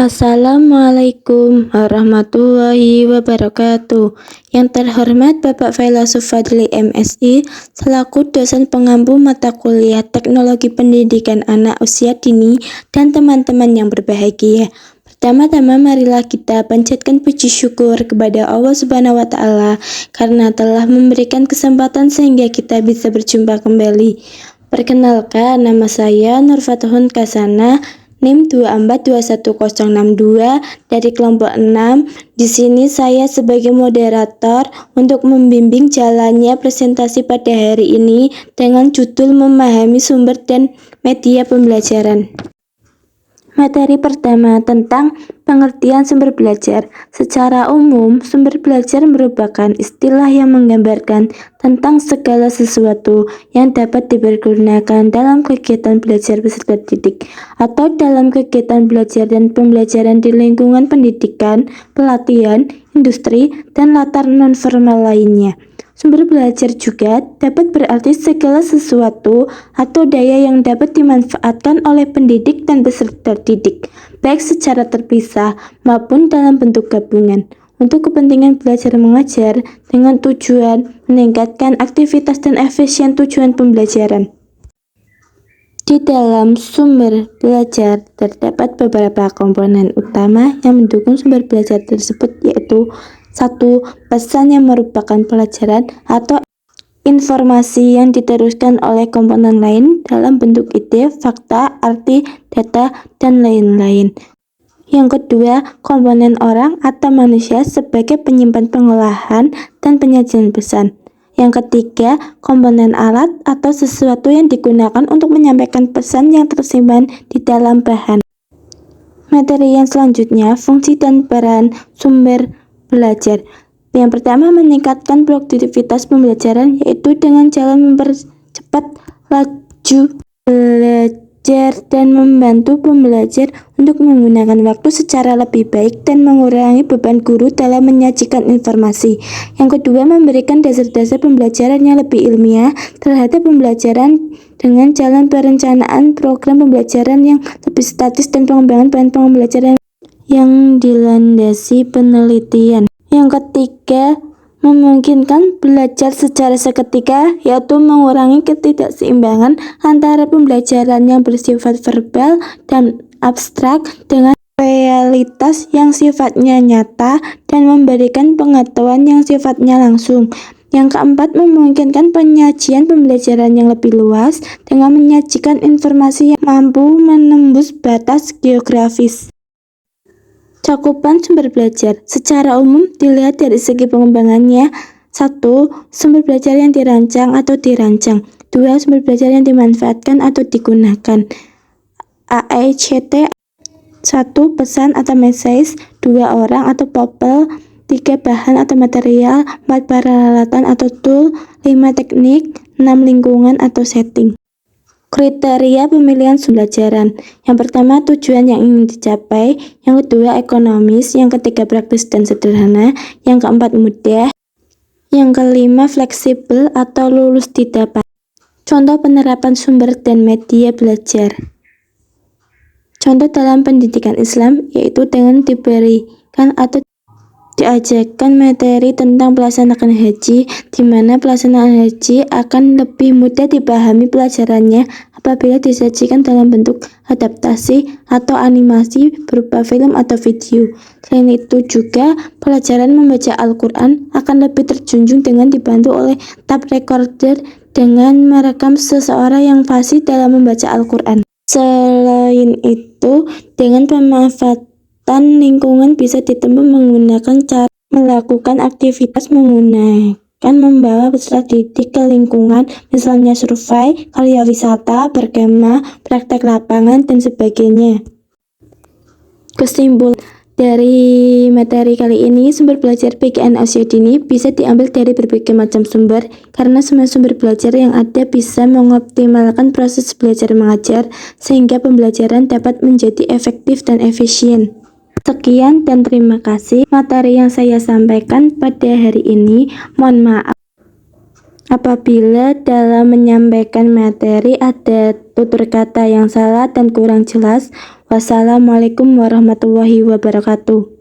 Assalamualaikum warahmatullahi wabarakatuh. Yang terhormat Bapak Filosof Fadli MSI selaku dosen pengampu mata kuliah Teknologi Pendidikan Anak Usia Dini dan teman-teman yang berbahagia. Pertama-tama marilah kita panjatkan puji syukur kepada Allah Subhanahu wa taala karena telah memberikan kesempatan sehingga kita bisa berjumpa kembali. Perkenalkan, nama saya Nur Fatuhun Kasana, NIM 2421062 dari kelompok 6. Di sini saya sebagai moderator untuk membimbing jalannya presentasi pada hari ini dengan judul memahami sumber dan media pembelajaran. Materi pertama tentang pengertian sumber belajar. Secara umum, sumber belajar merupakan istilah yang menggambarkan tentang segala sesuatu yang dapat dipergunakan dalam kegiatan belajar peserta didik atau dalam kegiatan belajar dan pembelajaran di lingkungan pendidikan, pelatihan, industri, dan latar non-formal lainnya. Sumber belajar juga dapat berarti segala sesuatu atau daya yang dapat dimanfaatkan oleh pendidik dan peserta didik, baik secara terpisah maupun dalam bentuk gabungan, untuk kepentingan belajar mengajar dengan tujuan meningkatkan aktivitas dan efisien tujuan pembelajaran. Di dalam sumber belajar terdapat beberapa komponen utama yang mendukung sumber belajar tersebut, yaitu 1. Pesan yang merupakan pelajaran atau informasi yang diteruskan oleh komponen lain dalam bentuk ide, fakta, arti, data, dan lain-lain. Yang kedua, komponen orang atau manusia sebagai penyimpan pengolahan dan penyajian pesan. Yang ketiga, komponen alat atau sesuatu yang digunakan untuk menyampaikan pesan yang tersimpan di dalam bahan. Materi yang selanjutnya, fungsi dan peran sumber belajar. Yang pertama, meningkatkan produktivitas pembelajaran, yaitu dengan jalan mempercepat laju belajar dan membantu pembelajar untuk menggunakan waktu secara lebih baik dan mengurangi beban guru dalam menyajikan informasi. Yang kedua, memberikan dasar-dasar pembelajaran yang lebih ilmiah terhadap pembelajaran dengan jalan perencanaan program pembelajaran yang lebih statis dan pengembangan bahan pembelajaran yang dilandasi penelitian. Yang ketiga, memungkinkan belajar secara seketika, yaitu mengurangi ketidakseimbangan antara pembelajaran yang bersifat verbal dan abstrak dengan realitas yang sifatnya nyata dan memberikan pengetahuan yang sifatnya langsung. Yang keempat, memungkinkan penyajian pembelajaran yang lebih luas dengan menyajikan informasi yang mampu menembus batas geografis. Cakupan sumber belajar secara umum dilihat dari segi pengembangannya. 1. Sumber belajar yang dirancang atau dirancang. 2. Sumber belajar yang dimanfaatkan atau digunakan. AECT. 1. Pesan atau message. 2. Orang atau people. 3. Bahan atau material. 4. Peralatan atau tool. 5. Teknik. 6. Lingkungan atau setting. Kriteria pemilihan sumber pembelajaran. Yang pertama, tujuan yang ingin dicapai. Yang kedua, ekonomis. Yang ketiga, praktis dan sederhana. Yang keempat, mudah. Yang kelima, fleksibel atau lulus didapat. Contoh penerapan sumber dan media belajar. Contoh dalam pendidikan Islam, yaitu dengan diberikan atau diajarkan materi tentang pelaksanaan haji, di mana pelaksanaan haji akan lebih mudah dipahami pelajarannya apabila disajikan dalam bentuk adaptasi atau animasi berupa film atau video. Selain itu juga, pelajaran membaca Al-Quran akan lebih terjunjung dengan dibantu oleh tape recorder dengan merekam seseorang yang fasih dalam membaca Al-Quran. Selain itu, dengan pemanfaatan lingkungan bisa ditempuh menggunakan cara melakukan aktivitas menggunakan membawa peserta didik ke lingkungan, misalnya survei, karya wisata, berkemah, praktek lapangan, dan sebagainya. Kesimpulan, Dari materi kali ini, sumber belajar PGN usia dini bisa diambil dari berbagai macam sumber, karena semua sumber belajar yang ada bisa mengoptimalkan proses belajar mengajar, sehingga pembelajaran dapat menjadi efektif dan efisien. Sekian dan terima kasih materi yang saya sampaikan pada hari ini. Mohon maaf apabila dalam menyampaikan materi ada tutur kata yang salah dan kurang jelas. Wassalamualaikum warahmatullahi wabarakatuh.